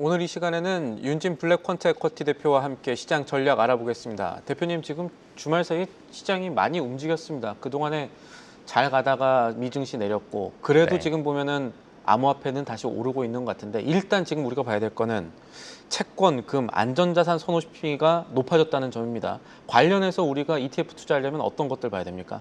오늘 이 시간에는 윤진 블랙퀀트 에쿼티 대표와 함께 시장 전략 알아보겠습니다. 대표님, 지금 주말 사이 시장이 많이 움직였습니다. 그동안에 잘 가다가 미증시 내렸고, 그래도 네. 지금 보면은 암호화폐는 다시 오르고 있는 것 같은데, 일단 지금 우리가 봐야 될 거는 채권, 금, 안전자산 선호심리가 높아졌다는 점입니다. 관련해서 우리가 ETF 투자하려면 어떤 것들 봐야 됩니까?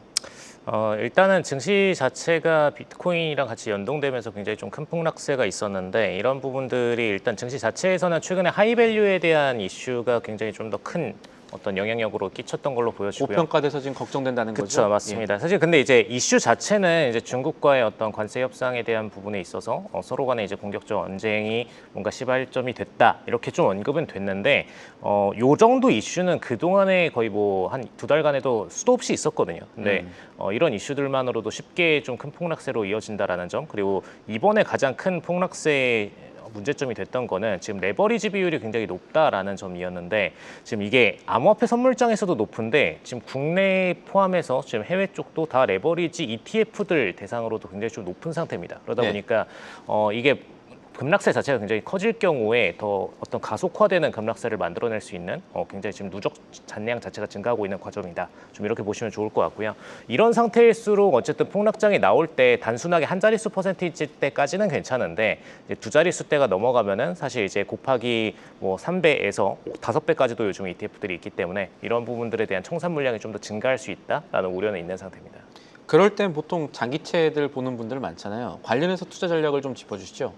일단은 증시 자체가 비트코인이랑 같이 연동되면서 굉장히 좀 큰 폭락세가 있었는데, 이런 부분들이 일단 증시 자체에서는 최근에 하이밸류에 대한 이슈가 굉장히 좀 더 큰 어떤 영향력으로 끼쳤던 걸로 보여지고요. 고평가돼서 지금 걱정된다는 거죠? 그렇죠, 맞습니다. 사실 근데 이제 이슈 자체는 이제 중국과의 어떤 관세 협상에 대한 부분에 있어서 서로 간에 이제 공격적 언쟁이 뭔가 시발점이 됐다, 이렇게 좀 언급은 됐는데, 요 정도 이슈는 그 동안에 거의 뭐 한 2달간에도 수도 없이 있었거든요. 근데 이런 이슈들만으로도 쉽게 좀 큰 폭락세로 이어진다라는 점, 그리고 이번에 가장 큰 폭락세 문제점이 됐던 거는 지금 레버리지 비율이 굉장히 높다라는 점이었는데, 지금 이게 암호화폐 선물장에서도 높은데 지금 국내 포함해서 지금 해외 쪽도 다 레버리지 ETF들 대상으로도 굉장히 좀 높은 상태입니다. 그러다 보니까 이게 급락세 자체가 굉장히 커질 경우에 더 어떤 가속화되는 급락세를 만들어낼 수 있는 굉장히 지금 누적 잔량 자체가 증가하고 있는 과정이다. 좀 이렇게 보시면 좋을 것 같고요. 이런 상태일수록 어쨌든 폭락장이 나올 때 단순하게 한 자릿수 퍼센테이지 때까지는 괜찮은데, 이제 두 자릿수 때가 넘어가면은 사실 이제 곱하기 뭐 3배에서 5배까지도 요즘 ETF들이 있기 때문에 이런 부분들에 대한 청산 물량이 좀 더 증가할 수 있다라는 우려는 있는 상태입니다. 그럴 땐 보통 장기채들 보는 분들 많잖아요. 관련해서 투자 전략을 좀 짚어주시죠.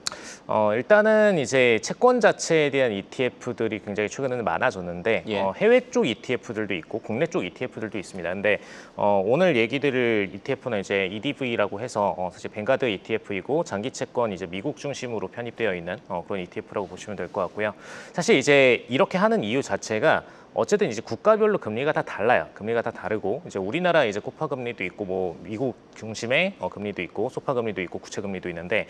일단은 이제 채권 자체에 대한 ETF들이 굉장히 최근에는 많아졌는데, 해외 쪽 ETF들도 있고 국내 쪽 ETF들도 있습니다. 근데 오늘 얘기 드릴 ETF는 이제 EDV라고 해서 사실 뱅가드 ETF이고 장기 채권 이제 미국 중심으로 편입되어 있는 그런 ETF라고 보시면 될 것 같고요. 사실 이제 이렇게 하는 이유 자체가 어쨌든 이제 국가별로 금리가 다 달라요. 금리가 다 다르고, 이제 우리나라 이제 코파 금리도 있고, 뭐 미국 중심의 금리도 있고, 소파 금리도 있고, 구체 금리도 있는데,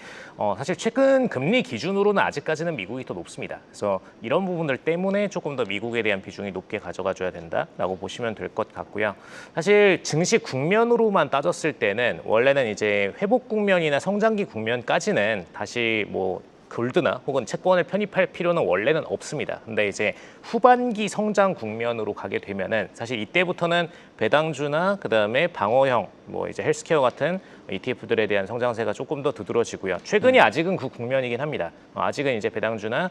사실 최근 금리 기준으로는 아직까지는 미국이 더 높습니다. 그래서 이런 부분들 때문에 조금 더 미국에 대한 비중이 높게 가져가줘야 된다라고 보시면 될 것 같고요. 사실 증시 국면으로만 따졌을 때는 원래는 이제 회복 국면이나 성장기 국면까지는 다시 뭐 골드나 혹은 채권을 편입할 필요는 원래는 없습니다. 근데 이제 후반기 성장 국면으로 가게 되면은 사실 이때부터는 배당주나 그다음에 방어형 뭐 이제 헬스케어 같은 ETF들에 대한 성장세가 조금 더 두드러지고요. 최근이 아직은 그 국면이긴 합니다. 아직은 이제 배당주나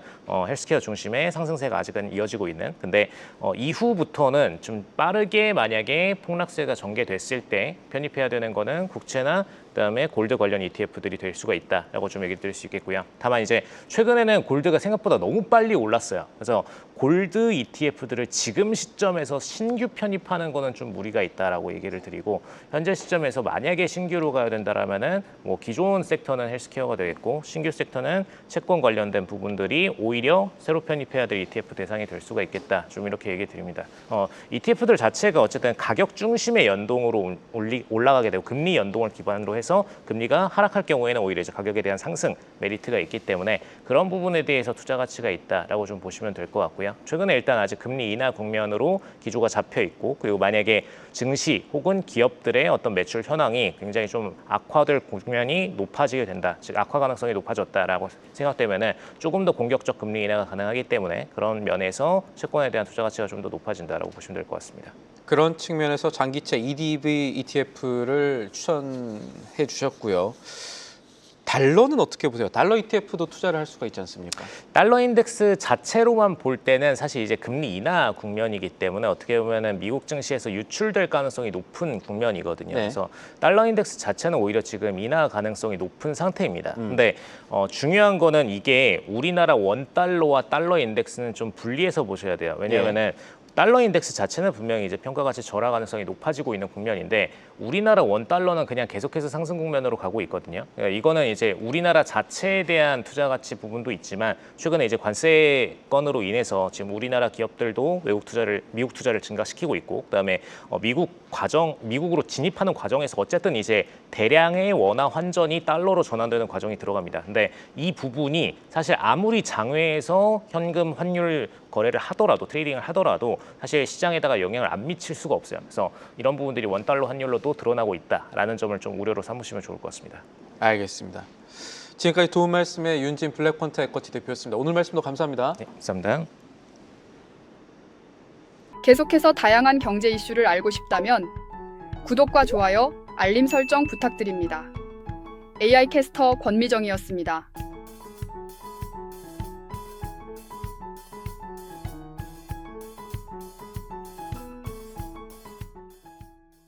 헬스케어 중심의 상승세가 아직은 이어지고 있는. 근데 이후부터는 좀 빠르게 만약에 폭락세가 전개됐을 때 편입해야 되는 거는 국채나 그다음에 골드 관련 ETF들이 될 수가 있다라고 좀 얘기 드릴 수 있겠고요. 다만 이제 최근에는 골드가 생각보다 너무 빨리 올랐어요. 그래서 골드 ETF들을 지금 시점에서 신규 편입하는 거는 좀 무리가 있다라고 얘기를 드리고, 현재 시점에서 만약에 신규로 가야 된다라면은 뭐 기존 섹터는 헬스케어가 되겠고, 신규 섹터는 채권 관련된 부분들이 오히려 새로 편입해야 될 ETF 대상이 될 수가 있겠다. 좀 이렇게 얘기 드립니다. ETF들 자체가 어쨌든 가격 중심의 연동으로 올라가게 되고, 금리 연동을 기반으로 해서 금리가 하락할 경우에는 오히려 이제 가격에 대한 상승 메리트가 있기 때문에 그런 부분에 대해서 투자 가치가 있다라고 좀 보시면 될 것 같고요. 최근에 일단 아직 금리 인하 국면으로 기조가 잡혀 있고, 그리고 만약에 증시 혹은 기업들의 어떤 매출 현황이 굉장히 좀 악화될 국면이 높아지게 된다, 즉 악화 가능성이 높아졌다라고 생각되면은 조금 더 공격적 금리 인하가 가능하기 때문에 그런 면에서 채권에 대한 투자 가치가 좀 더 높아진다라고 보시면 될 것 같습니다. 그런 측면에서 장기채 EDV ETF를 추천해 주셨고요. 달러는 어떻게 보세요? 달러 ETF도 투자를 할 수가 있지 않습니까? 달러 인덱스 자체로만 볼 때는 사실 이제 금리 인하 국면이기 때문에 어떻게 보면은 미국 증시에서 유출될 가능성이 높은 국면이거든요. 그래서 달러 인덱스 자체는 오히려 지금 인하 가능성이 높은 상태입니다. 근데 중요한 거는 이게 우리나라 원달러와 달러 인덱스는 좀 분리해서 보셔야 돼요. 왜냐하면은 달러 인덱스 자체는 분명히 이제 평가 가치 절하 가능성이 높아지고 있는 국면인데, 우리나라 원 달러는 그냥 계속해서 상승 국면으로 가고 있거든요. 그러니까 이거는 이제 우리나라 자체에 대한 투자 가치 부분도 있지만, 최근에 이제 관세건으로 인해서 지금 우리나라 기업들도 미국 투자를 증가시키고 있고, 그다음에 미국으로 진입하는 과정에서 어쨌든 이제 대량의 원화 환전이 달러로 전환되는 과정이 들어갑니다. 근데 이 부분이 사실 아무리 장외에서 현금 환율 거래를 하더라도, 트레이딩을 하더라도 사실 시장에다가 영향을 안 미칠 수가 없어요. 그래서 이런 부분들이 원달러 환율로도 드러나고 있다라는 점을 좀 우려로 삼으시면 좋을 것 같습니다. 알겠습니다. 지금까지 도움 말씀의 윤진 블랙펀트 에쿼티 대표였습니다. 오늘 말씀도 감사합니다. 네, 감사합니다. 계속해서 다양한 경제 이슈를 알고 싶다면 구독과 좋아요, 알림 설정 부탁드립니다. AI 캐스터 권미정이었습니다.